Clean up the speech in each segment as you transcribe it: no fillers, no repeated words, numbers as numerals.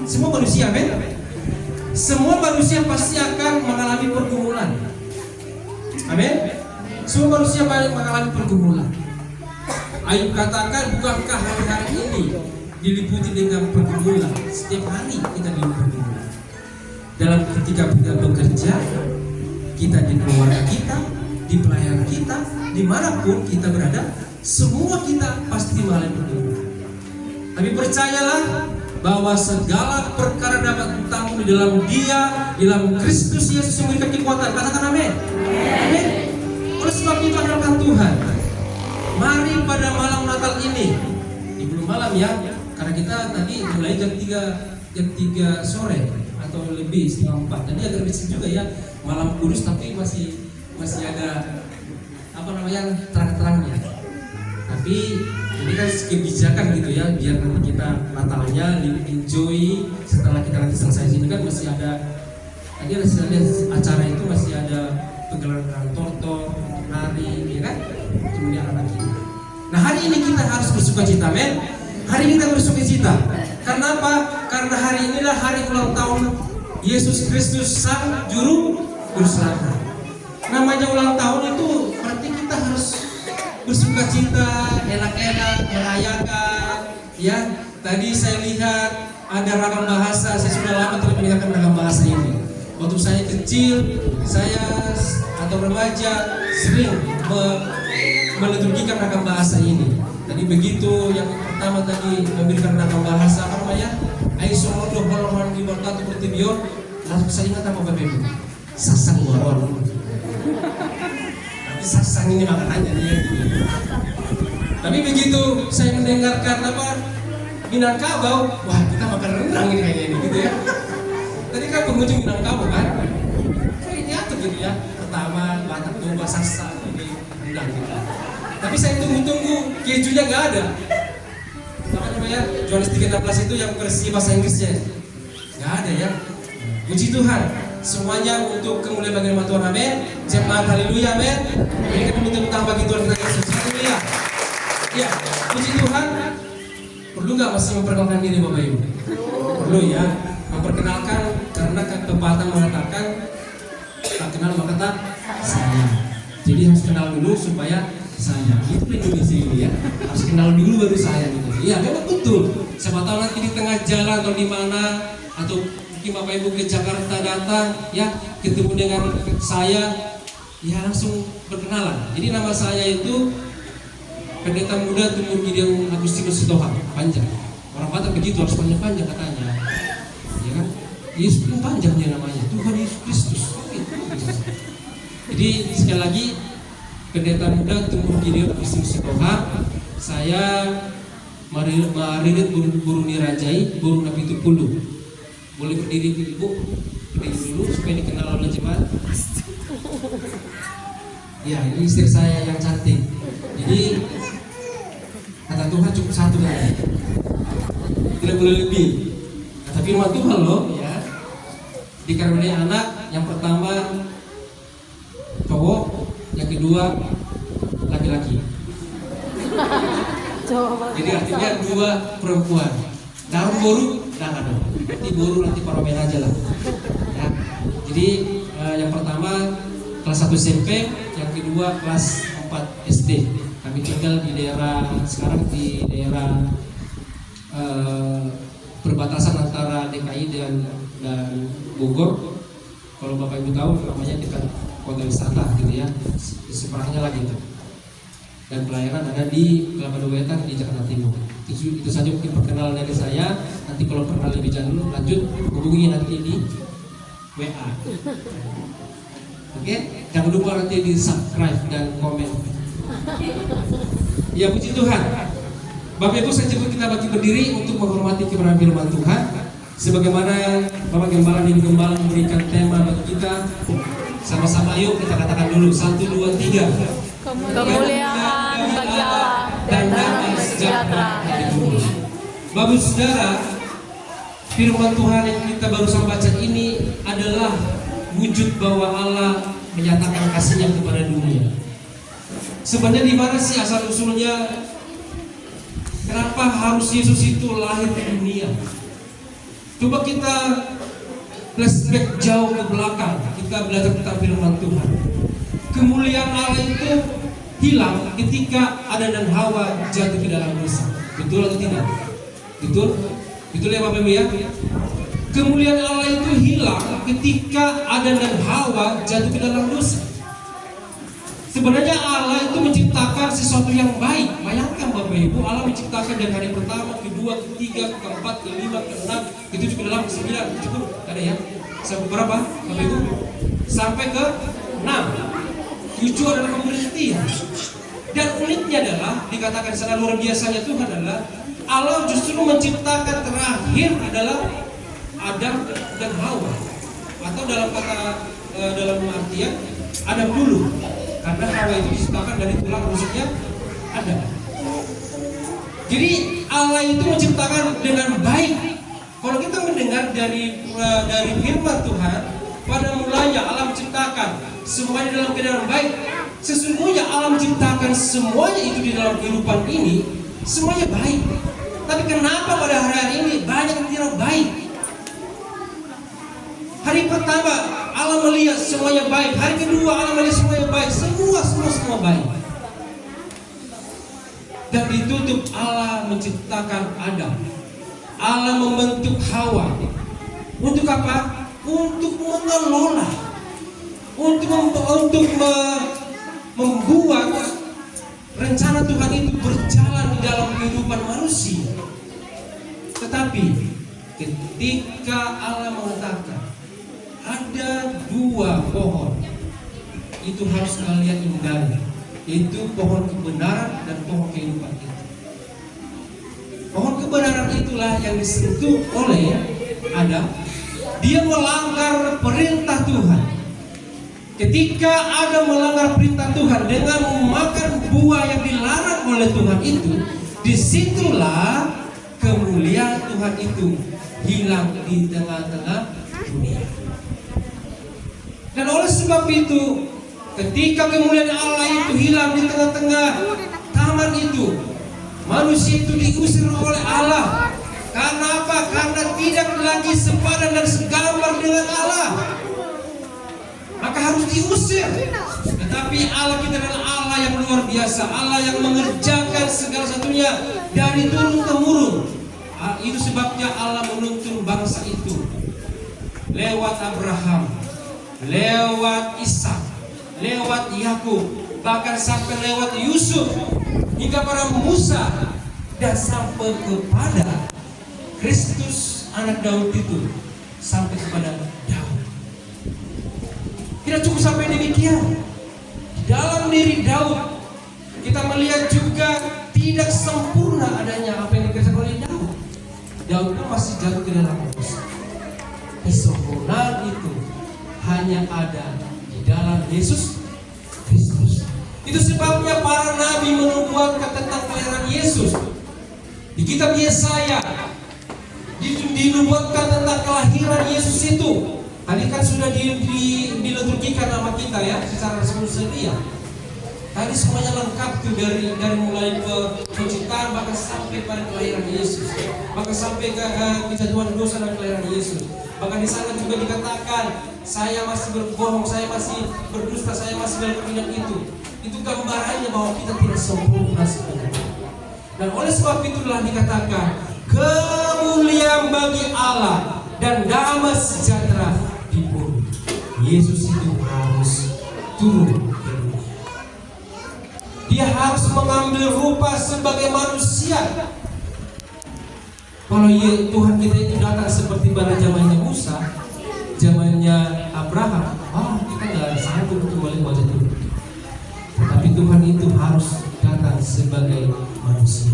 Semua manusia, amin. Semua manusia pasti akan mengalami pergumulan. Amin. Semua manusia mengalami pergumulan. Ayub katakan, bukankah hari-hari ini diliputi dengan pergumulan? Setiap hari kita diliputi pergumulan. Dalam ketika kita bekerja, kita di keluarga kita, di pelayanan kita, dimanapun kita berada, semua kita pasti mengalami pergumulan. Tapi percayalah bahwa segala perkara dapat ditanggung di dalam Dia, di dalam Kristus Yesus yang memberikan kekuatan. Katakan amin. Amin. Oleh sebab itu anak Tuhan, mari pada malam Natal ini, di belum malam ya, karena kita tadi mulai jam 3 sore atau lebih setengah 4. Tadi agak risih juga ya, malam kudus tapi masih ada terang-terangnya. Tapi ini kan kebijakan gitu ya, biar nanti kita Natalnya enjoy. Setelah kita nanti selesai sini kan masih ada, tadi ada acara itu masih ada penggelaran torto, nari, ya kan? Kemudian anak kita. Nah hari ini kita harus bersukacita, men. Hari ini kita bersukacita. Karena apa? Karena hari inilah hari ulang tahun Yesus Kristus Sang Juru Selamat. Namanya ulang tahun itu berarti kita harus bersukacita, enak-enak, merayakan. Ya, tadi saya lihat ada ragam bahasa. Saya sudah lama tidak mendengarkan ragam bahasa ini. Waktu saya kecil, saya atau remaja sering meliturgikan ragam bahasa ini. Tadi begitu yang pertama tadi memberikan ragam bahasa apa namanya? Aisyorodo holohan diberkati bertibion. Langsung saya ingat apa Bapak Ibu? Sasang waron. Tapi sasang ini makanannya dia. Tapi begitu saya mendengarkan apa? Minangkabau, wah kita makan rendang ini kayaknya ini gitu ya. Tadi kan pengunjung Minangkabau kan? Kayaknya tuh gitu ya. Pertama Batak Toba sasa ini rendang gitu. Tapi saya tunggu-tunggu kejunya nggak ada. Apa namanya? Yohanes 3:16 itu yang versi bahasa Inggrisnya nggak ada ya. Puji Tuhan, semuanya untuk kemuliaan bagi nama Tuhan, amin. Jemaat haleluya, amin. Ini kita minta bagi Tuhan kita Yesus, haleluya. Ya, puji Tuhan. Perlu nggak masih memperkenalkan diri Bapak Ibu? Perlu ya, memperkenalkan karena pepatah mengatakan tak kenal maka tak sayang. Jadi harus kenal dulu supaya sayang. Itu Indonesia ini ya, harus kenal dulu baru sayang gitu. Iya, memang betul. Siapa tahu nanti di tengah jalan atau di mana atau Bapak Ibu ke Jakarta datang ya ketemu dengan saya ya langsung berkenalan. Jadi nama saya itu Pendeta Muda Tumur Gideon Agustinus Sitohang, panjang. Orang Batak begitu harus panjang-panjang katanya. Ya kan? Yesus pun panjang dia namanya, Tuhan Yesus Kristus. Jadi sekali lagi Pendeta Muda Tumur Gideon Agustinus Sitohang, saya maririt burung nirajai, burung nabi itu puluh. Boleh berdiri Ibu, berdiri dulu supaya dikenal oleh jemaat. Ya, ini istri saya yang cantik. Jadi kata Tuhan cukup satu kali, tidak boleh lebih. Kata firman Tuhan loh, ya. Dikaruniai anak, yang pertama cowok, yang kedua laki-laki. Jadi artinya 2 perempuan. Daun boru, jangan dong. Nanti boru nanti paromen aja lah. Ya. Jadi yang pertama kelas 1 SMP, yang kedua kelas 4 SD. Kami tinggal di daerah sekarang di daerah perbatasan antara DKI dan Bogor. Kalau Bapak Ibu tahu namanya dekat kota wisata gitu ya. Di seberangnya lagi itu. Dan pelayanan ada di Kelapa Dua Wetan di Jakarta Timur. Itu saja mungkin perkenalan dari saya. Nanti kalau pernah lebih jauh lanjut hubungi nanti di WA. Oke? Jangan lupa nanti di subscribe dan komen. Ya puji Tuhan. Bapak Ibu saya jemput kita bagi berdiri untuk menghormati kebenaran firman Tuhan. Sebagaimana Bapak Gembala dan Gembala memberikan tema bagi kita. Sama-sama yuk kita katakan dulu 1, 2, 3. Kemuliaan bagi Allah dan damai sejahtera. Bapak Saudara, firman Tuhan yang kita barusan baca ini adalah wujud bahwa Allah menyatakan kasihnya kepada dunia. Sebenarnya di mana sih asal usulnya? Kenapa harus Yesus itu lahir di dunia? Coba kita flashback jauh ke belakang, kita belajar tentang firman Tuhan. Kemuliaan Allah itu hilang ketika Adam dan Hawa jatuh ke dalam dosa. Betul atau tidak? Betul? Betul ya Bapak Ibu ya? Kemuliaan Allah itu hilang ketika Adam dan Hawa jatuh ke dalam dosa. Sebenarnya Allah itu menciptakan sesuatu yang baik. Bayangkan Bapak Ibu, Allah menciptakan dari hari pertama, kedua, ketiga, keempat, kelima, keenam, ketujuh, ke-8, ke-9, cukup ada ya? Sampai berapa Bapak Ibu? Sampai ke 6. 7 adalah pemberhentian. Dan uniknya adalah dikatakan di sana luar biasanya Tuhan adalah Allah justru menciptakan terakhir adalah Adam dan Hawa, atau dalam kata dalam artian Adam dulu, karena Hawa itu diciptakan dari tulang rusuknya Adam. Jadi Allah itu menciptakan dengan baik. Kalau kita mendengar dari firman Tuhan, pada mulanya Allah menciptakan semuanya dalam keadaan baik. Sesungguhnya Allah menciptakan semuanya itu di dalam kehidupan ini semuanya baik. Tapi kenapa pada hari ini banyak yang tidak baik? Hari pertama Allah melihat semuanya baik, hari kedua Allah melihat semuanya baik, semua baik. Dan ditutup Allah menciptakan Adam. Allah membentuk Hawa. Untuk apa? Untuk mengelola, untuk membuat rencana Tuhan itu berjalan di dalam kehidupan manusia. Tetapi ketika Allah mengatakan ada 2 pohon itu harus kalian hindari, yaitu pohon kebenaran dan pohon kehidupan itu. Pohon kebenaran itulah yang disentuh oleh Adam. Dia melanggar perintah Tuhan. Ketika Adam melanggar perintah Tuhan dengan memakan buah yang dilarang oleh Tuhan itu, disitulah kemuliaan Tuhan itu hilang di tengah-tengah dunia. Dan oleh sebab itu, ketika kemuliaan Allah itu hilang di tengah-tengah taman itu, manusia itu diusir oleh Allah. Karena apa? Karena tidak lagi sepadan dan segambar dengan Allah, maka harus diusir. Tetapi Allah kita adalah Allah yang luar biasa, Allah yang mengerjakan segala satunya dari turun temurun. Itu sebabnya Allah menuntun bangsa itu lewat Abraham, lewat Ishak, lewat Yakub, bahkan sampai lewat Yusuf, hingga pada Musa, dan sampai kepada Kristus anak Daud itu, sampai kepada Daud. Tidak cukup sampai demikian. Dalam diri Daud kita melihat juga tidak sempurna adanya apa yang dikerjakan oleh Daud. Daud pun masih jatuh ke dalam dosa. Kesempurnaan itu hanya ada di dalam Yesus Kristus. Itu sebabnya para nabi menubuatkan tentang kelahiran Yesus. Di kitab Yesaya dinubuatkan tentang kelahiran Yesus itu. Tadi kan sudah diliturgikan nama kita ya secara resmi. Tadi semuanya lengkap tuh dari mulai penciptaan bahkan sampai pada kelahiran Yesus, bahkan sampai ke kejatuhan dosa dan kelahiran Yesus. Bahkan di sana juga dikatakan saya masih berbohong, saya masih berdusta, saya masih dalam kehidupan itu. Itu gambarannya bahwa kita tidak sempurna sebenarnya. Dan oleh sebab itulah dikatakan kemuliaan bagi Allah dan damai sejahtera di bumi. Yesus itu harus turun ke dunia. Dia harus mengambil rupa sebagai manusia. Kalau Tuhan kita itu datang seperti pada zamannya Musa, zamannya Abraham, kita nggak sanggup untuk balik wajah Tuhan. Tetapi Tuhan itu harus datang sebagai manusia.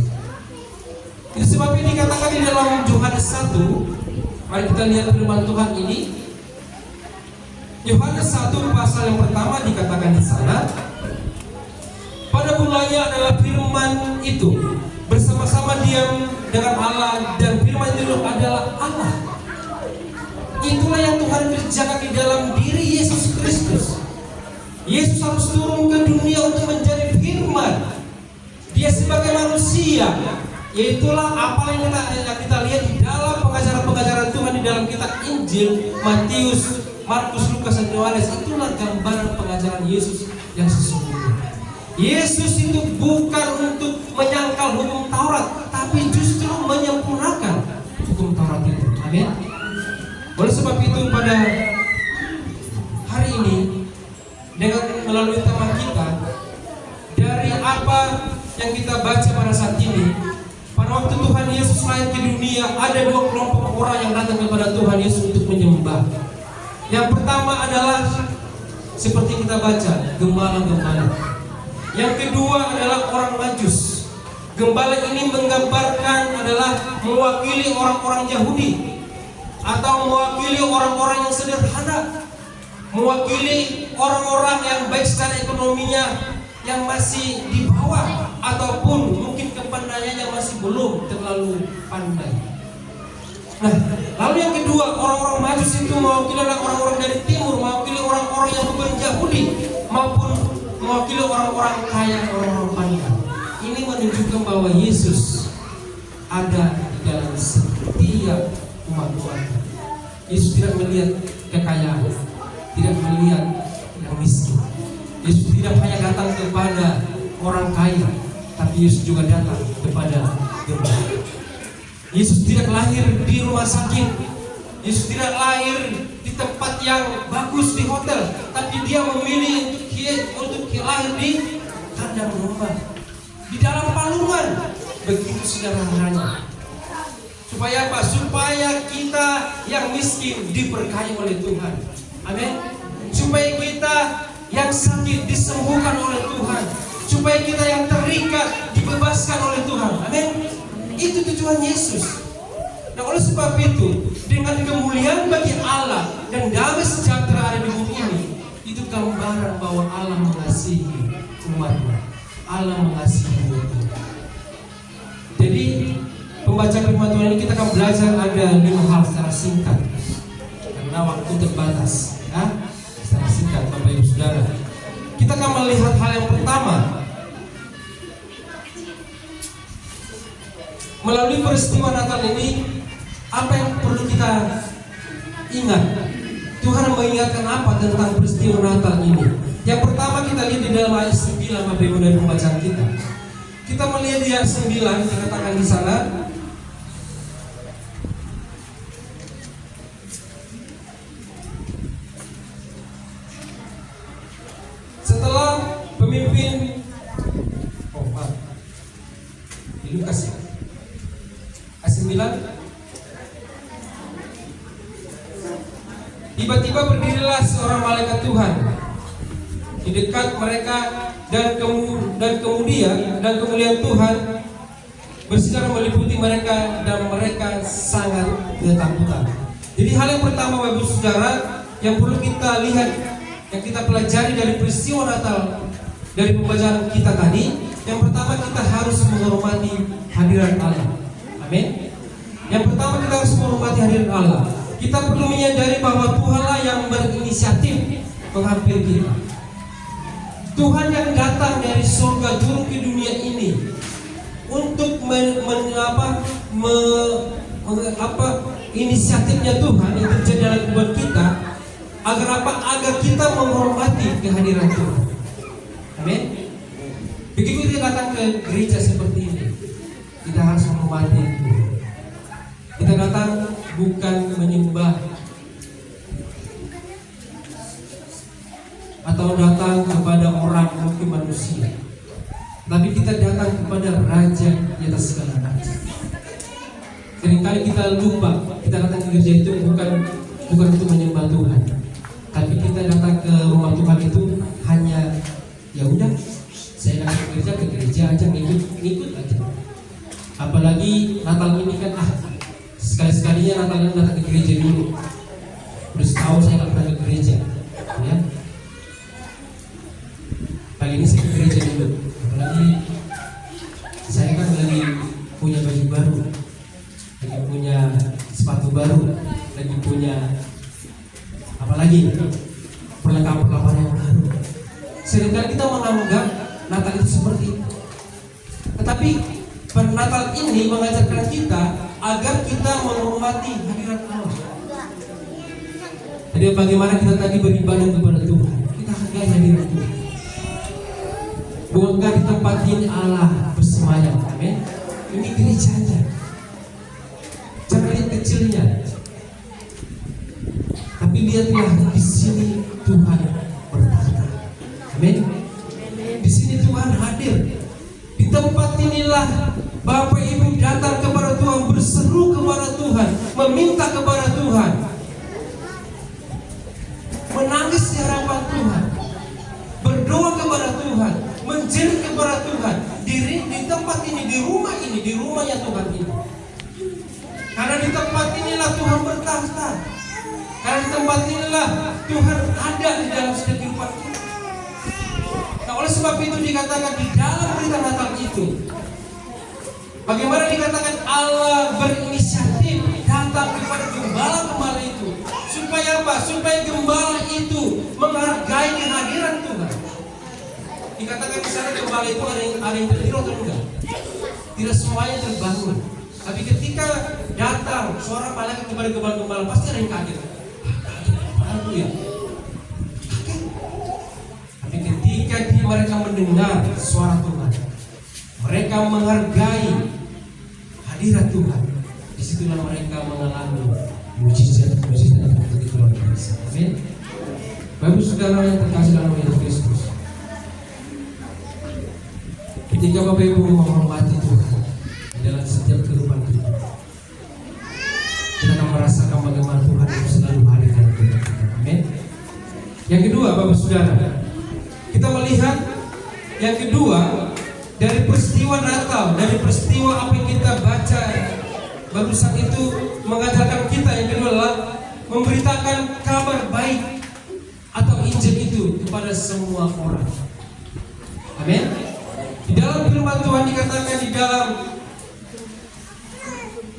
Itu sebabnya dikatakan di dalam Yohanes 1. Mari kita lihat firman Tuhan ini. Yohanes 1 pasal yang pertama dikatakan di sana, pada mulanya adalah firman itu, bersama-sama diam dengan Allah, dan firman itu adalah Allah. Itulah yang Tuhan kerjakan di dalam diri Yesus Kristus. Yesus harus turun ke dunia untuk menjadi firman. Dia sebagai manusia, yaitulah apa yang kita lihat di dalam pengajaran-pengajaran Tuhan di dalam kitab Injil Matius, Markus, Lukas, dan Yohanes, itulah gambaran pengajaran Yesus yang sesungguhnya. Yesus itu bukan untuk menyangkal hukum Taurat, tapi justru menyempurnakan hukum Taurat itu. Amin. Oleh sebab itu pada hari ini, dengan melalui tema kita, dari apa yang kita baca pada saat ini, pada waktu Tuhan Yesus lahir ke dunia, ada dua kelompok orang yang datang kepada Tuhan Yesus untuk menyembah. Yang pertama adalah seperti kita baca, gembala-gembala. Yang kedua adalah orang Majus. Gembala ini menggambarkan adalah mewakili orang-orang Yahudi, atau mewakili orang-orang yang sederhana, mewakili orang-orang yang baik secara ekonominya yang masih di bawah, ataupun mungkin kepandaiannya masih belum terlalu pandai. Nah, lalu yang kedua, orang-orang Majus itu mewakili orang-orang dari timur, mewakili orang-orang yang bukan Yahudi, maupun mewakili orang-orang kaya, orang-orang pandai. Ini menunjukkan bahwa Yesus ada di dalam setiap umat Tuhan. Yesus tidak melihat kekayaan, tidak melihat yang miskin. Yesus tidak hanya datang kepada orang kaya, tapi Yesus juga datang kepada gembala. Yesus tidak lahir di rumah sakit. Yesus tidak lahir di tempat yang bagus di hotel, tapi dia memilih untuk lahir di kandang domba, di dalam palungan. Begitu sederhananya. Supaya apa? Supaya kita yang miskin diberkahi oleh Tuhan. Amin. Supaya kita yang sakit disembuhkan oleh Tuhan. Supaya kita yang terikat dibebaskan oleh Tuhan. Amin. Itu tujuan Yesus. Nah, oleh sebab itu, dengan kemuliaan bagi Allah dan damai sejahtera ada di bumi ini, itu gambaran bahwa Allah mengasihi umatnya. Allah mengasihi umatnya. Jadi, pembacaan firman Tuhan ini kita akan belajar ada 5 hal secara singkat, karena waktu terbatas. Ya, secara singkat, Bapak Ibu Saudara. Kita akan melihat hal yang pertama. Melalui peristiwa Natal ini, apa yang perlu kita ingat? Tuhan mengingatkan apa tentang peristiwa Natal ini? Yang pertama kita lihat di dalam ayat 9, Bapak Ibu, dari pembacaan kita. Kita melihat di ayat 9, dikatakan di sana, setelah pemimpin di Lukas ya, ayat 9, tiba-tiba berdirilah seorang malaikat Tuhan di dekat mereka, dan kemudian Tuhan bersinar meliputi mereka, dan mereka sangat ketakutan. Jadi hal yang pertama, Bapak Ibu Saudara, yang perlu kita lihat, yang kita pelajari dari peristiwa Natal, dari pembacaan kita tadi, yang pertama kita harus menghormati hadirat Allah. Amin. Yang pertama kita harus menghormati hadirat Allah. Kita perlu menyadari bahwa Tuhanlah yang berinisiatif menghampiri kita. Tuhan yang datang dari surga turun ke dunia ini untuk inisiatifnya Tuhan yang terjadi dalam kehidupan kita, agar apa? Agar kita menghormati kehadiran Tuhan. Amin. Begitu kita datang ke gereja seperti ini, kita harus menghormati Tuhan. Kita datang bukan menyembah atau datang kepada orang mungkin manusia, tapi kita datang kepada Raja di atas segala raja. Seringkali kita lupa, kita datang ke gereja itu bukan untuk menyembah Tuhan, tapi kita datang ke rumah Tuhan itu hanya ya udah, saya datang ke gereja aja, ngikut aja. Apalagi Natal ini kan sekali-sekalinya Natal ini datang ke gereja dulu. Udah setahun saya nggak pernah ke gereja, ya. Kali ini saya ke gereja dulu. Apalagi saya kan lagi punya baju baru, lagi punya sepatu baru, lagi punya apalagi perlengkapan yang baru. Seringkali kita menganggap Natal itu seperti itu. Tetapi Natal ini mengajarkan kita agar kita menghormati hadirat Allah. Jadi bagaimana kita tadi beribadah kepada Tuhan, kita hargai hadirat Tuhan. Bukankah di tempat ini Allah bersemayam? Amin. Ini gerejanya. Jangan lihat kecilnya, tapi lihatlah di sini Tuhan bertahta. Amin. Di sini Tuhan hadir. Di tempat inilah Bapak Ibu datang kepada Tuhan, berseru kepada Tuhan, meminta kepada Tuhan, menangis di hadapan Tuhan, berdoa kepada Tuhan, menjerit kepada Tuhan. Di tempat ini, di rumahnya Tuhan ini. Karena di tempat inilah Tuhan bertahta. Karena di tempat inilah Tuhan ada di dalam setiap kehidupan kita. Nah, oleh sebab itu dikatakan di dalam berita Natal itu, bagaimana dikatakan Allah berinisiatif datang kepada gembala-gembala itu. Supaya apa? Supaya gembala itu menghargai kehadiran Tuhan. Dikatakan di sana gembala itu ada yang tertidur atau enggak? Tidak semuanya terbangun. Tapi ketika datang suara malaikat kepada gembala-gembala, pasti ada yang kaget. Haleluya. Tapi ketika mereka mendengar suara Tuhan, mereka menghargai hadirat Tuhan, disitulah mereka mengalami mujizat-mujizat yang begitu luar biasa. Amin. Bapak saudara yang terkasih dalam Yesus Kristus, ketika Bapak Ibu menghormati Tuhan dalam setiap kehidupan kita, kita akan merasakan bagaimana Tuhan itu selalu hadir dalam kehidupan kita. Amin. Yang kedua, Bapak Saudara, kita melihat yang kedua dari peristiwa Natal, dari peristiwa apa yang kita baca barusan itu mengajarkan kita, yang kedua adalah memberitakan kabar baik atau Injil itu kepada semua orang. Amin. Di dalam firman Tuhan dikatakan di dalam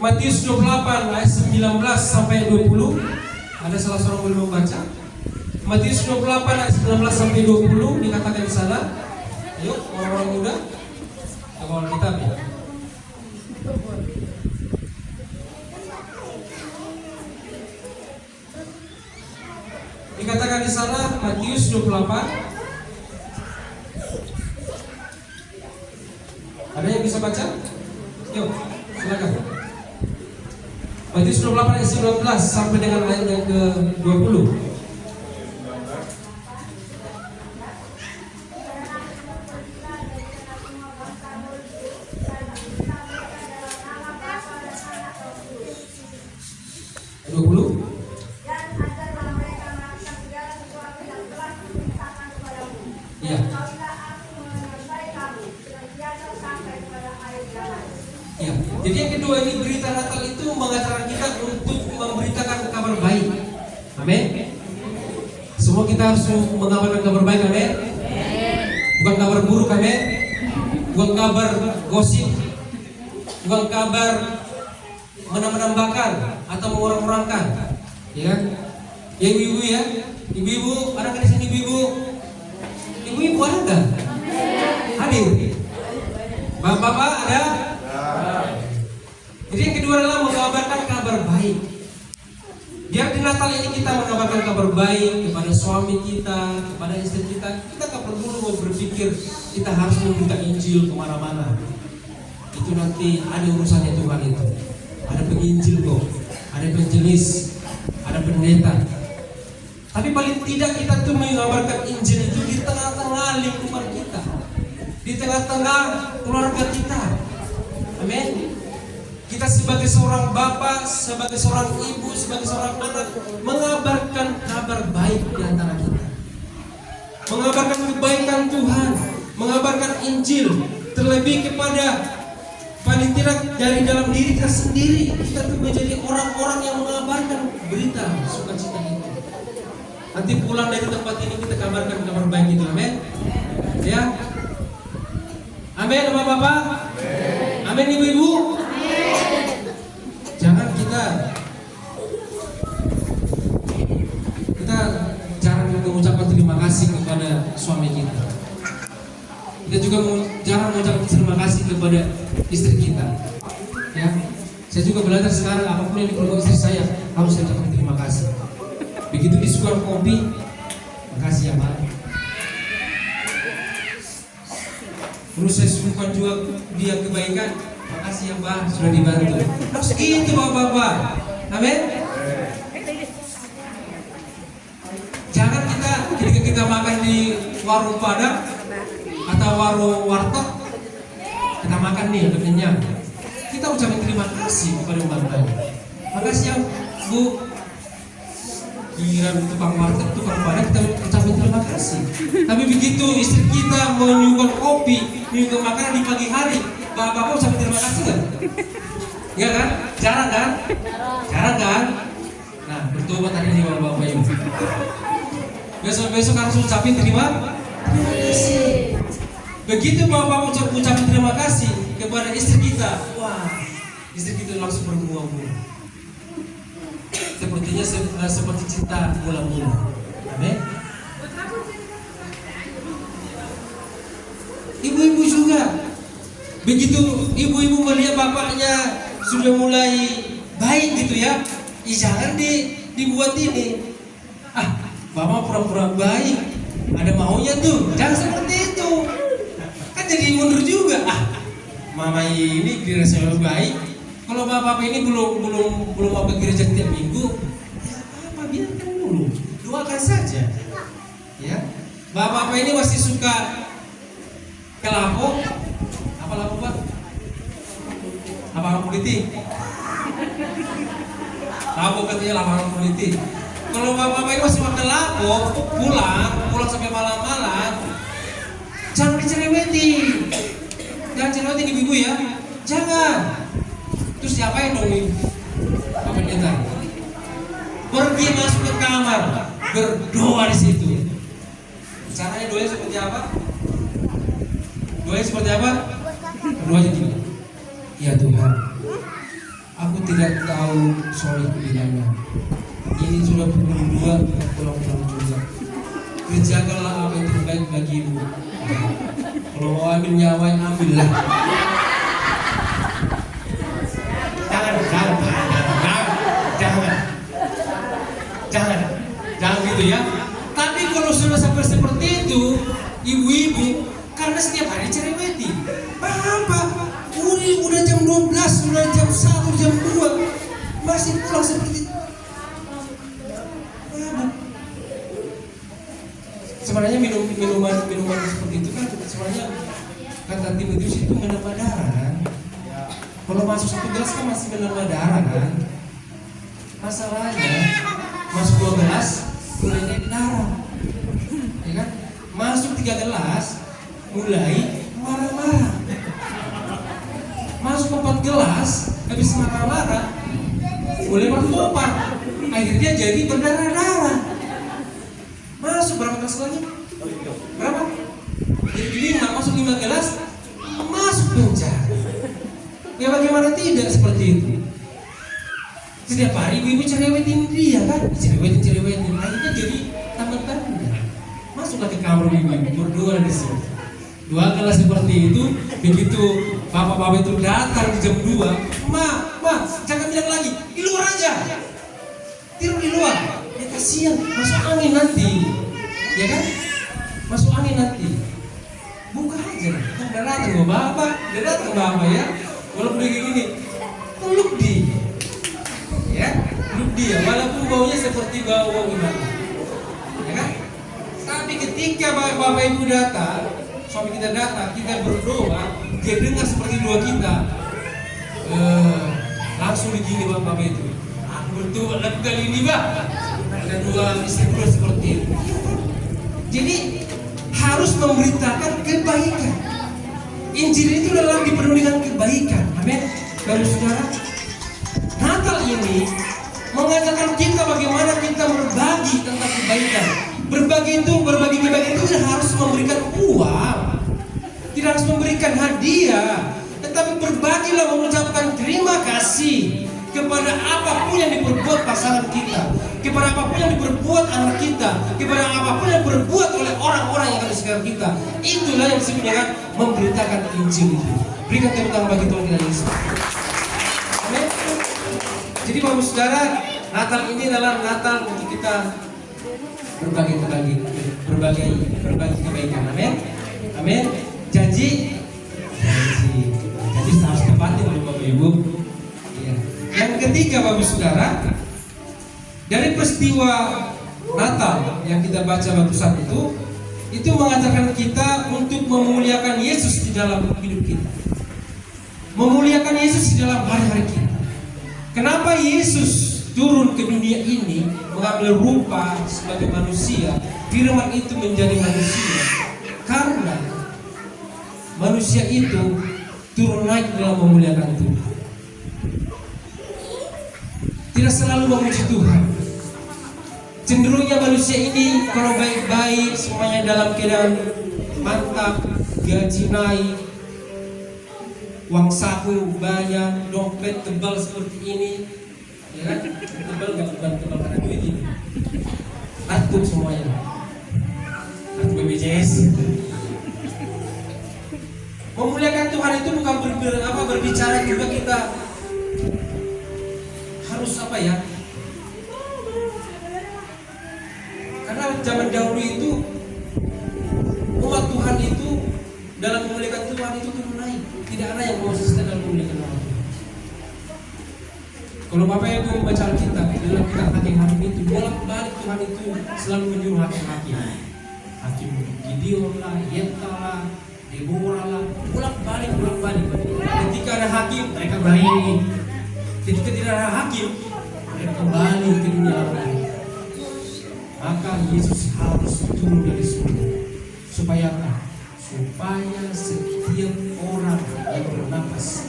Matius 28 ayat 19 sampai 20. Ada salah seorang boleh membaca? Matius 28 ayat 19 sampai 20 dikatakan di sana. Ayo orang-orang muda, bawa kitab ya. Dikatakan di sana Matius 28. Ada yang bisa baca? Yuk, silakan. Matius 28 ayat 19 sampai dengan ayat yang ke-20. Iya. Ya, jadi yang kedua ini berita Natal itu mengajarkan kita untuk memberitakan kabar baik. Amin. Semua kita harus mengabarkan kabar baik, amin. Bukan kabar buruk, amin. Bukan kabar gosip, bukan kabar menambah-nambahkan atau mengurang-urangkan. Ya kan? Ya ibu-ibu ya, ibu-ibu, ada di sini ibu-ibu. Ibu-ibu ada nggak? Hadir. Bapak-bapak ada? Jadi yang kedua adalah mengabarkan kabar baik. Biar di Natal ini kita mengabarkan kabar baik kepada suami kita, kepada istri kita. Kita tak perlu berpikir kita harus membuka Injil kemana-mana. Itu nanti ada urusannya Tuhan itu. Ada penginjil kok, ada penjelis, ada pendeta. Tapi paling tidak kita tuh mengabarkan Injil itu di tengah-tengah lingkungan kita, di tengah-tengah keluarga kita. Amin. Kita sebagai seorang bapak, sebagai seorang ibu, sebagai seorang anak mengabarkan kabar baik di antara kita. Mengabarkan kebaikan Tuhan, mengabarkan Injil, terlebih kepada paling tidak dari dalam diri kita sendiri. Kita tuh menjadi orang-orang yang mengabarkan berita sukacita itu. Nanti pulang dari tempat ini kita kabarkan kabar baik itu, amin. Ya, amin bapak-bapak, amin ibu-ibu. Jangan kita jarang mengucapkan terima kasih kepada suami kita. Kita juga jarang mengucapkan terima kasih kepada istri kita. Ya, saya juga belajar sekarang apapun yang diperlukan istri saya harus saya ucapkan terima kasih. Begitu di tunjukkan juga dia kebaikan. Makasih ya Pak, sudah dibantu. Harus gitu Bapak-bapak. Amin. Jangan ketika kita makan di warung Padang atau warung warteg, kita makan nih udah kenyang, kita ucapin terima kasih kepada orang lain. Makasih ya Bu, giliran tukang warteg, tukang Padang kita ucapin terima kasih. Tapi begitu istri kita menyuguhkan kopi, menyuguhkan makanan di pagi hari, bapak ucapin terima kasih nggak? Iya kan? Jarang kan? Jarang kan? Nah, bertobat hari ini bapak-bapak ibu. Besok harus ucapin terima kasih. Begitu bapak ucapin terima kasih kepada istri kita, wah, istri kita langsung berbunga-bunga. Sepertinya seperti cinta mula-mula. Amin. Ibu-ibu juga. Begitu ibu-ibu melihat bapaknya sudah mulai baik gitu ya, jangan dibuat ini. Bapak pura-pura baik, ada maunya tuh, jangan seperti itu. Kan jadi mundur juga. Mama ini dirasa baik. Kalau bapak ini belum mau ke gereja tiap minggu, ya apa biarkan dulu, doakan saja. Ya, bapak ini masih suka ke lapo, apa lapo Pak? Lapangan politik. Lapo katanya lapangan politik. Kalau bapak ini masih makan lapo, pulang sampai malam-malam, jangan dicerewetin. Jangan cerewetin ibu-ibu ya, jangan. Terus siapain dong ibu? Apa dia tadi? Pergi masuk ke kamar, berdoa di situ. Caranya doanya seperti apa? Doanya seperti apa? Doanya gini. Ya Tuhan, aku tidak tahu soal pilihannya. Ini sudah pukul 2, pulang juga. Kerjakanlah apa yang terbaik bagimu. Kalau mau ambil nyawa, ambillah. Jangan gitu ya. Tapi kalau sudah sampai seperti itu, ibu-ibu, karena setiap hari cereweti, Bapak, udah jam 12, udah jam 1, jam 2, masih pulang seperti itu. Sebenarnya minuman seperti itu kan sebenarnya kata Timotius itu menambah darah kan. Kalau masuk 1 gelas kan masih menambah darah kan. Masalahnya masuk 2 gelas mulai naik darah, ya kan? Masuk 3 gelas mulai marah-marah. Masuk 4 gelas habis marah-marah mulai bertobat, akhirnya jadi berdarah-darah. Masuk berapa gelas lagi? Berapa? Jadi 5, masuk 5 gelas, masuk penjara. Ya bagaimana tidak seperti itu? Setiap hari ibu cerewetin dia kan, cerewetin, akhirnya jadi tambah-tambah. Masuklah ke kamar ibu, berdoa di sini. 2 gelas seperti itu, begitu bapak-bapak itu datang di jam 2, ma, jangan bilang lagi, di luar aja, tidur di luar. Ya kasihan, masuk angin nanti, ya kan? Masuk angin nanti. Buka aja, kan udah datang ke bapak, ya. Walaupun begini gini, peluk dia, ya, peluk dia. Walaupun baunya seperti bau gimana, ya kan? Tapi ketika bapak ibu datang, suami kita datang, kita berdoa, dia dengar seperti doa kita, langsung begini bapak itu. Aku berdoa lagi kali ini ada 2 istri seperti itu. Jadi harus memberitakan kebaikan. Injil itu adalah dipenuhi dengan kebaikan. Amin. Baru saudara, Natal ini mengajarkan kita bagaimana kita berbagi tentang kebaikan. Berbagi kebaikan itu tidak harus memberikan uang, tidak harus memberikan hadiah, tetapi berbagilah mengucapkan terima kasih kepada apapun yang diperbuat pasangan kita, kepada apapun yang diperbuat anak kita, kepada apapun yang diperbuat oleh orang-orang yang ada di sekitar kita. Itulah yang disebut dengan memberitakan Injil itu. Berikan tepuk tangan bagi Tuhan kita Yesus. Amin. Jadi Bapak Saudara, Natal ini adalah Natal untuk kita berbagi kebaikan. Amin. Amin. Janji ditempati oleh Bapak Ibu. Ya. Yang ketiga Bapak Saudara, dari peristiwa Natal yang kita baca barusan itu mengajarkan kita untuk memuliakan Yesus di dalam hidup kita. Memuliakan Yesus di dalam hari-hari kita. Kenapa Yesus turun ke dunia ini mengambil rupa sebagai manusia, firman itu menjadi manusia? Karena manusia itu turun naik dalam memuliakan Tuhan. Tidak selalu memuji Tuhan. Cenderungnya manusia ini kalau baik-baik semuanya dalam keadaan mantap, gaji naik, uang saku banyak, dompet tebal seperti ini, ya kan? Tebal nggak tebal karena duit ini, kartu semuanya, kartu BPJS. Memuliakan Tuhan itu bukan berbicara juga kita harus apa ya? Karena zaman dahulu itu umat Tuhan itu dalam memuliakan Tuhan itu turun naik. Tidak ada yang konsisten dalam memuliakan Tuhan. Kalau Bapak Ibu membaca Alkitab, dalam kitab hakim-hakim itu bolak-balik Tuhan itu selalu menyuruh hakim-hakim. Hakim Gideon lah, Yefta lah, Deborah lah, bolak-balik. Ketika ada hakim, mereka berani. Ketika tidak ada hakim, mereka kembali ke dunia lain. Maka Yesus harus turun dari surga. Supaya apa? Supaya setiap orang yang bernapas,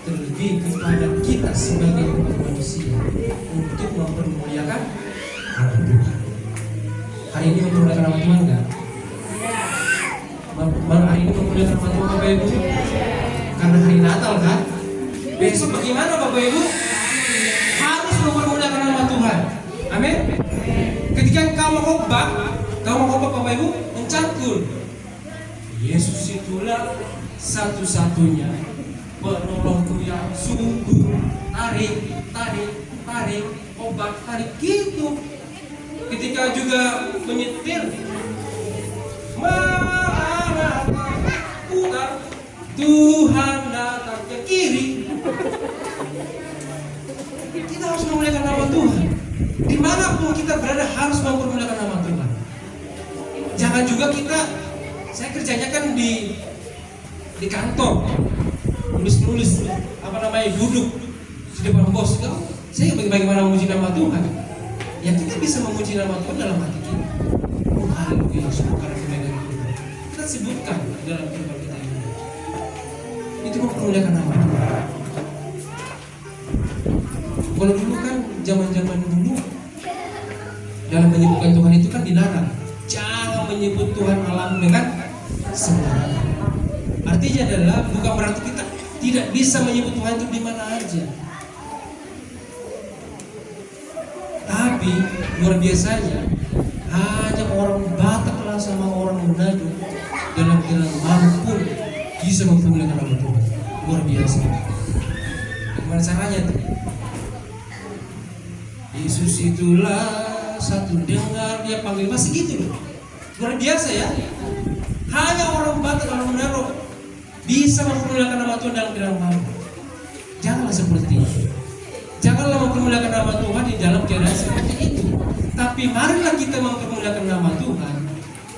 terlebih kepada kita sebagai umat manusia, untuk mempermuliakan nama Tuhan. Hari ini mempermuliakan nama Tuhan enggak? Hari ini mempermuliakan nama Tuhan Bapak Ibu? Karena hari Natal kan? Besok bagaimana Bapak Ibu? Harus mempermuliakan nama Tuhan. Amin. Ketika kamu khotbah Bapak Ibu mencangkul, Yesus itulah satu-satunya penolongku yang sungguh. Tarik, obat, tarik gitu. Ketika juga menyetir, putar, Tuhan datang ke kiri. Kita harus memuliakan nama Tuhan. Dimanapun kita berada harus mempermuliakan nama Tuhan. Jangan juga saya kerjanya kan di kantor, nulis duduk di depan bos. Saya bagaimana memuji nama Tuhan? Ya kita bisa memuji nama Tuhan dalam hati kita. Haleluya, syukur karena kemuliaan Tuhan. Kita sebutkan dalam kehidupan kita ini. Itu mempermuliakan nama Tuhan. Kalau dulu kan zaman dulu dalam menyebutkan Tuhan itu kan dilarang. Jangan menyebut Tuhan Allah dengan sembarangan. Artinya adalah bukan berarti kita tidak bisa menyebut Tuhan itu di mana aja. Tapi luar biasanya hanya orang Batak lah sama orang Manado dalam mampu bisa mempermuliakan nama Tuhan. Luar biasa. Bagaimana caranya tuh? Yesus itulah satu, dengar dia panggil, masih gitu loh. Luar biasa ya. Hanya orang Batak, orang Manado bisa mempermuliakan nama Tuhan dalam keadaan malu. Janganlah seperti itu. Janganlah mempermuliakan nama Tuhan di dalam keadaan seperti itu. Tapi marilah kita mempermuliakan nama Tuhan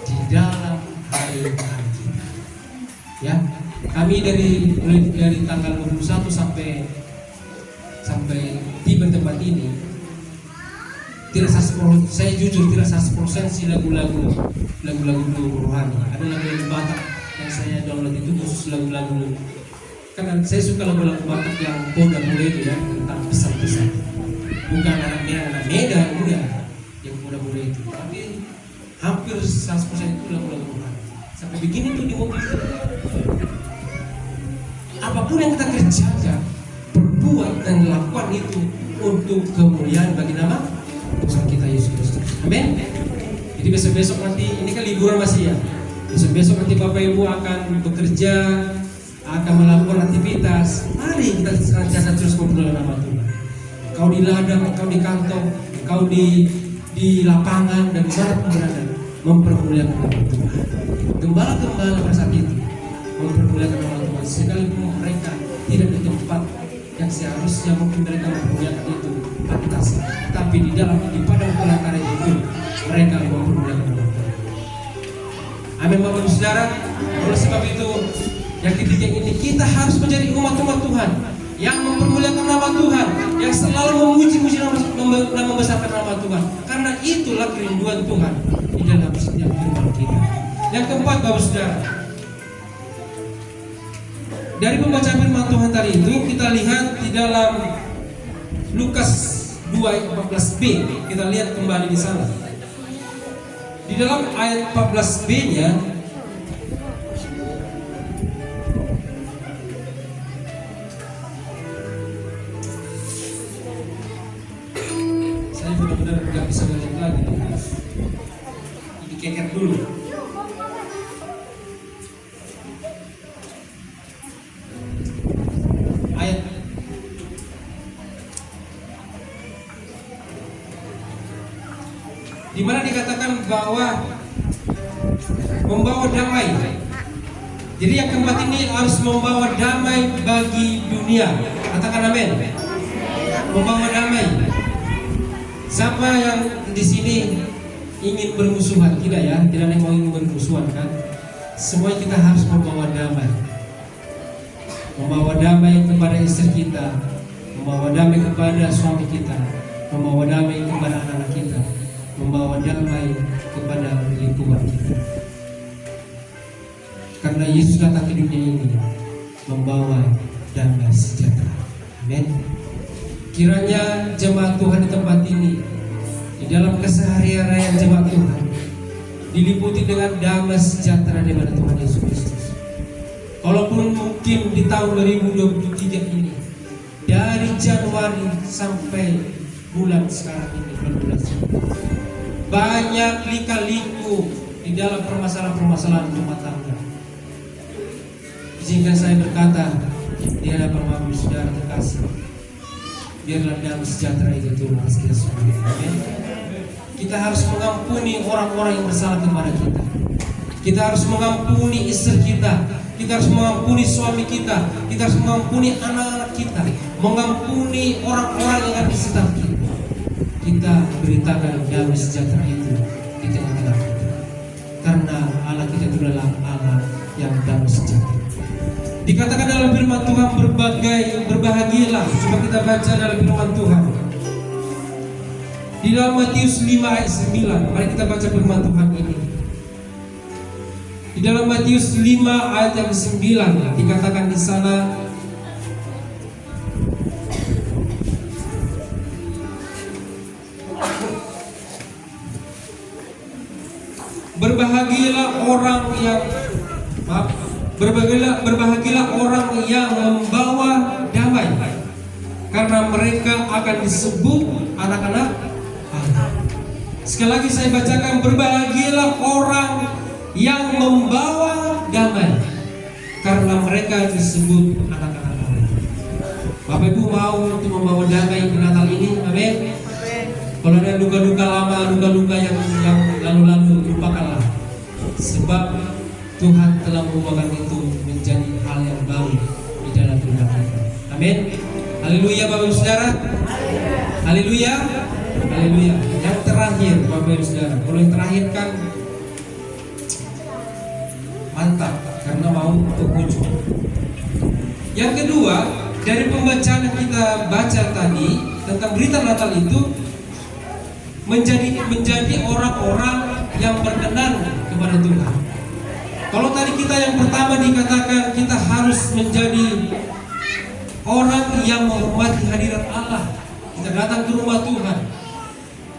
di dalam hari-hari kita. Ya, kami dari tanggal 21 sampai tiba tempat ini, tidak 100%, saya jujur tidak 100% sih lagu-lagu rohani. Ada lagu-lagu Batak yang saya download itu khusus lagu-lagu. Karena saya suka lagu-lagu Batak yang poda mulai itu ya, tentang pesan-pesan. Bukan anak Medan, enggak. Yang poda mulai itu. Tapi hampir 100% itu lagu-lagu rohani. Sampai begini tuh di mobil. Apapun yang kita kerjakan, perbuat dan lakukan itu untuk kemuliaan bagi nama Tuhan kita Yesus Kristus. Amin. Jadi besok-besok nanti, ini kan liburan masih ya. Besok-besok nanti Bapak Ibu akan bekerja, akan melakukan aktivitas. Mari kita senantiasa terus mempermuliakan nama Tuhan. Kau di ladang, kau di kantor, kau di lapangan dan dimanapun berada, mempermuliakan nama Tuhan. Gembala pada saat itu mempermuliakan nama Tuhan, sekalipun mereka tidak di tempat yang seharusnya mungkin mereka mempermuliakan itu atas, tapi di padang belakang itu mereka mempermuliakan nama Tuhan. Amin Bapak Ibu Saudara. Oleh sebab itu yang ketiga ini, kita harus menjadi umat-umat Tuhan yang mempermuliakan nama Tuhan, yang selalu memuji-muji dan membesarkan nama Tuhan, karena itulah kerinduan Tuhan di dalam setiap kehidupan kita. Yang keempat Bapak Saudara, dari pembacaan firman Tuhan tadi itu kita lihat di dalam Lukas 2 ayat 14b, kita lihat kembali di sana. Di dalam ayat 14b-nya saya benar-benar nggak bisa melihat lagi, dikeker dulu. Ayat di mana dikatakan bahwa membawa damai. Jadi yang keempat ini harus membawa damai bagi dunia. Katakan amin. Membawa damai. Siapa yang di sini ingin bermusuhan? Tidak ya, tidak ada yang mau ingin bermusuhan kan? Semua kita harus membawa damai. Membawa damai kepada istri kita, membawa damai kepada suami kita, membawa damai kepada anak-anak kita, membawa damai kepada lingkungan kita. Karena Yesus datang ke dunia ini membawa damai sejahtera. Amin. Kiranya jemaat Tuhan di tempat ini, di dalam keseharian jemaat Tuhan, diliputi dengan damai sejahtera di mana Tuhan Yesus Kristus. Kalaupun mungkin di tahun 2023 ini, dari Januari sampai bulan sekarang ini, bulan banyak lika-liku di dalam permasalahan-permasalahan rumah tangga. Izinkan saya berkata di hadapan Bapak Ibu Saudara terkasih, biarlah damai sejahtera itu turun atas kita semua. Amin. Kita harus mengampuni orang-orang yang bersalah kepada kita. Kita harus mengampuni istri kita. Kita harus mengampuni suami kita. Kita harus mengampuni anak-anak kita. Mengampuni orang-orang yang ada di sekitar kita. Kita beritakan damai sejahtera itu di tengah-tengah kita. Karena Allah kita itu adalah Allah yang damai sejahtera. Dikatakan dalam firman Tuhan berbahagialah. Coba kita baca dalam firman Tuhan. Di dalam Matius 5 ayat 9. Mari kita baca firman Tuhan ini. Di dalam Matius 5 ayat yang 9 dikatakan di sana, berbahagialah orang yang membawa damai, karena mereka akan disebut anak-anak Allah. Sekali lagi saya bacakan, berbahagialah orang yang membawa damai, karena mereka disebut anak-anak Allah. Bapak Ibu mau untuk membawa damai di Natal ini, amin. Kalau ada duka-duka lama, duka-duka yang lalu-lalu, lupakanlah. Sebab Tuhan telah mengubahkan itu menjadi hal yang baru di dalam hidup kita. Amin. Haleluya Bapak Ibu Saudara. Haleluya. Haleluya. Yang terakhir Bapak Ibu Saudara, kalau yang terakhir kan mantap karena mau untuk ujung. Yang kedua, dari pembacaan yang kita baca tadi tentang berita Natal itu menjadi orang-orang yang berkenan kepada Tuhan. Kalau tadi kita yang pertama dikatakan kita harus menjadi orang yang menghormati hadirat Allah, kita datang ke rumah Tuhan.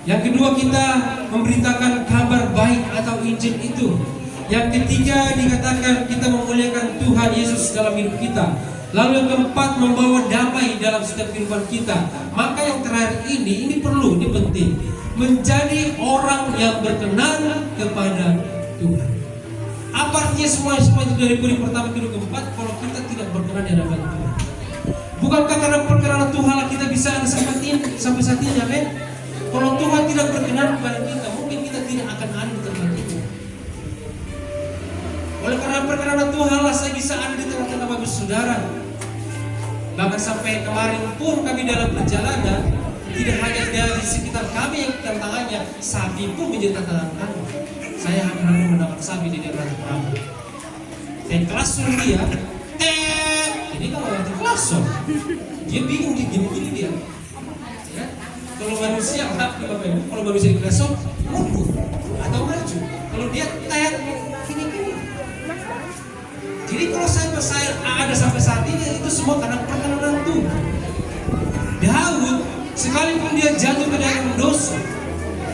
Yang kedua, kita memberitakan kabar baik atau Injil itu. Yang ketiga dikatakan kita memuliakan Tuhan Yesus dalam hidup kita. Lalu yang keempat, membawa damai dalam setiap kehidupan kita. Maka yang terakhir ini perlu, ini penting, menjadi orang yang berkenan kepada Tuhan. Apa artinya semua itu dari poin pertama ke keempat? Kalau kita tidak berkenan di hadapan Tuhan, bukankah karena perkenanan Tuhan kita bisa ada sampai saat ini, amin? Kalau Tuhan tidak berkenan kepada kita, mungkin kita tidak akan ada di tempat itu. Oleh karena perkenanan Tuhan lah saya bisa ada di tengah-tengah Bapak Saudara. Bahkan sampai kemarin pun kami dalam perjalanan, tidak hanya dari sekitar kami yang tantangannya, sapi pun menjadi tantangan kami. Saya pernah mendapat sapi di daerah Prabu. Saya klasun dia, jadi kalau nanti klasun, dia bingung gini dia. Ya? Kalau manusia Bapak Ibu, kalau manusia di klasun, mundur atau maju. Kalau dia gini. Jadi kalau saya ada sampai saat ini itu semua karena perkenanan Tuhan. Daud sekalipun dia jatuh ke dalam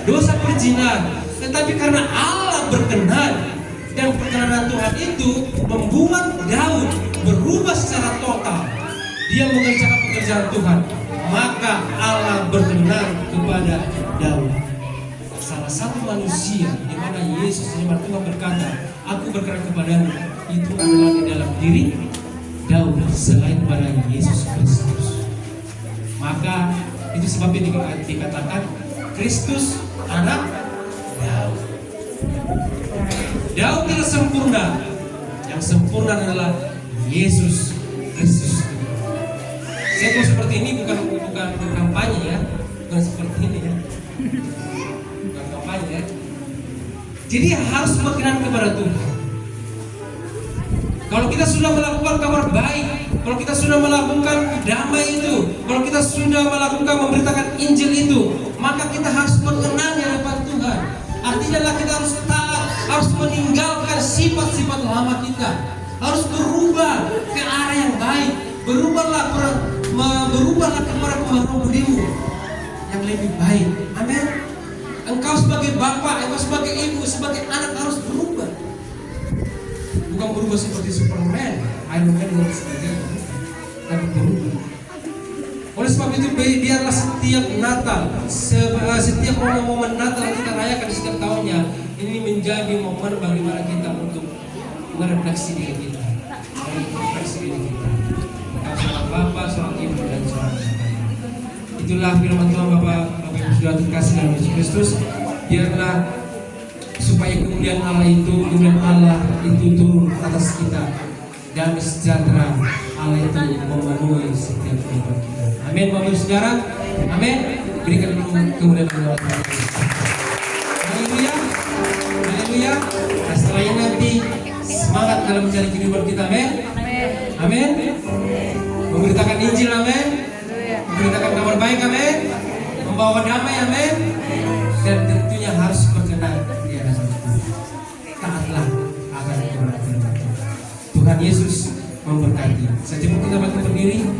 dosa perzinahan, tetapi karena Allah berkenan dan perkenanan Tuhan itu membuat Daud berubah secara total. Dia mengerjakan pekerjaan Tuhan, maka Allah berkenan kepada Daud. Salah satu manusia di mana Yesus di mana Tuhan berkata, "Aku berkenan kepadamu," itu adalah di dalam diri Daud selain pada Yesus Kristus. Maka itu sebabnya dikatakan Kristus anak Daud. Daud tidak sempurna. Yang sempurna adalah Yesus Kristus. Saya kok seperti ini bukan kampanye ya, bukan seperti ini ya, bukan kampanye ya. Jadi harus berkenan kepada Tuhan. Kalau kita sudah melakukan kabar baik, kalau kita sudah melakukan damai itu, kalau kita sudah melakukan memberitakan Injil itu, maka kita harus berkenan di hadapan Tuhan. Artinya kita harus taat, harus meninggalkan sifat-sifat lama kita, harus berubah ke arah yang baik, berubahlah kepada pengharapan yang lebih baik. Amin. Engkau sebagai bapak, engkau sebagai ibu, sebagai anak harus berubah. Bukan berubah seperti Superman, Iron Man dan sebagainya, tapi berubah. Oleh sebab itu biarlah setiap Natal, setiap momen Natal yang kita rayakan setiap tahunnya, ini menjadi momen bagaimana kita untuk merefleksi diri kita, merefleksi diri kita. Engkau seorang bapak, seorang ibu dan seorang anak. Itulah firman Tuhan Bapak Ibu sudah terkasih dalam Yesus Kristus. Biarlah supaya kemuliaan Allah itu turun atas kita dan sejahtera Allah itu memenuhi setiap kehidupan kita. Amin Bapak Ibu Saudara. Amin. Berikan kemuliaan Allah. Haleluya. Haleluya. Nah, setelah ini nanti semangat dalam mencari kehidupan kita. Amin. Amin. Memberitakan Injil. Amin. Memberitakan kabar baik. Amin. Membawa damai. Amin. Dan tentunya harus berkenan di hadapan Tuhan. Taatlah akan firman Tuhan. Tuhan Yesus memberkati. Sejak kita berdiri.